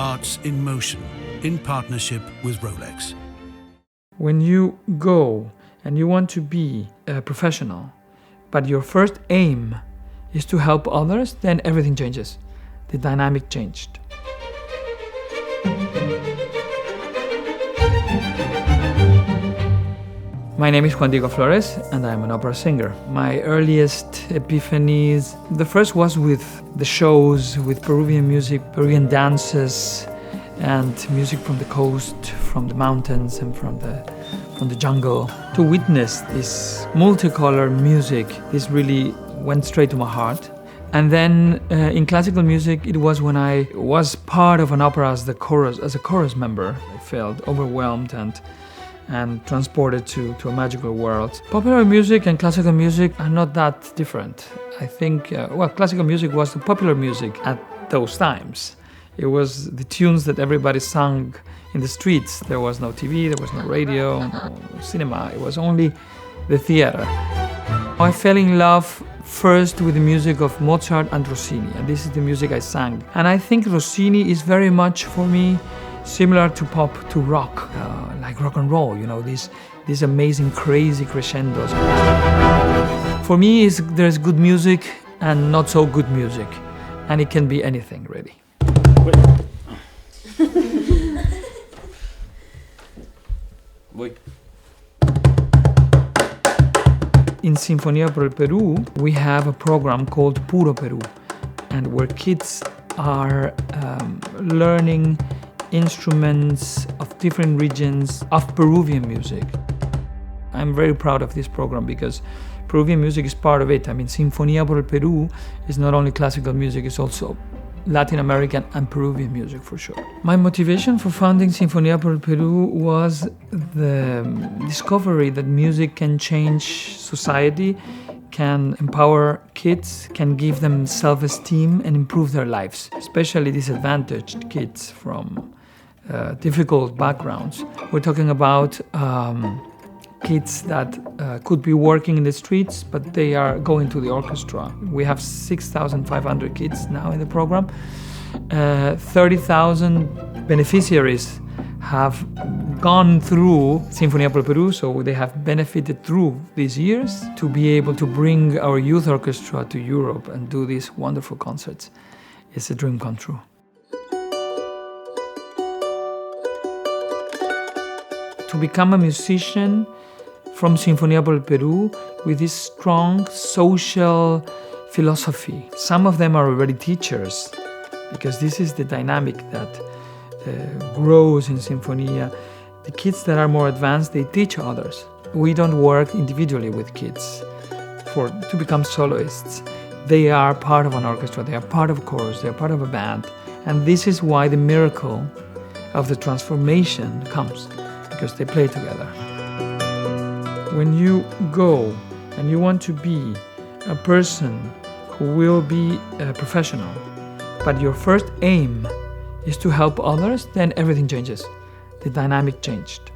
Arts in Motion, in partnership with Rolex. When you go and you want to be a professional, but your first aim is to help others, then everything changes. The dynamic changed. My name is Juan Diego Flores and I'm an opera singer. My earliest epiphanies, the first was with the shows, with Peruvian music, Peruvian dances, and music from the coast, from the mountains and from the jungle. To witness this multicolor music, this really went straight to my heart. And then in classical music, it was when I was part of an opera as a chorus member. I felt overwhelmed and transported to a magical world. Popular music and classical music are not that different. I think, classical music was the popular music at those times. It was the tunes that everybody sang in the streets. There was no TV, there was no radio, no cinema. It was only the theater. I fell in love first with the music of Mozart and Rossini, and this is the music I sang. And I think Rossini is very much, for me, similar to pop, to rock, like rock and roll, these amazing, crazy crescendos. For me, there's good music and not so good music, and it can be anything, really. In Sinfonía por el Perú, we have a program called Puro Perú, and where kids are learning instruments of different regions of Peruvian music. I'm very proud of this program because Peruvian music is part of it. I mean, Sinfonía por el Perú is not only classical music, it's also Latin American and Peruvian music for sure. My motivation for founding Sinfonía por el Perú was the discovery that music can change society, can empower kids, can give them self-esteem and improve their lives, especially disadvantaged kids from difficult backgrounds. We're talking about kids that could be working in the streets, but they are going to the orchestra. We have 6,500 kids now in the program. 30,000 beneficiaries have gone through Sinfonía por el Perú, so they have benefited through these years to be able to bring our youth orchestra to Europe and do these wonderful concerts. It's a dream come true. To become a musician from Sinfonía por el Perú with this strong social philosophy. Some of them are already teachers, because this is the dynamic that grows in Sinfonía. The kids that are more advanced, they teach others. We don't work individually with kids to become soloists. They are part of an orchestra, they are part of a chorus, they are part of a band. And this is why the miracle of the transformation comes, because they play together. When you go and you want to be a person who will be a professional, but your first aim is to help others, then everything changes. The dynamic changed.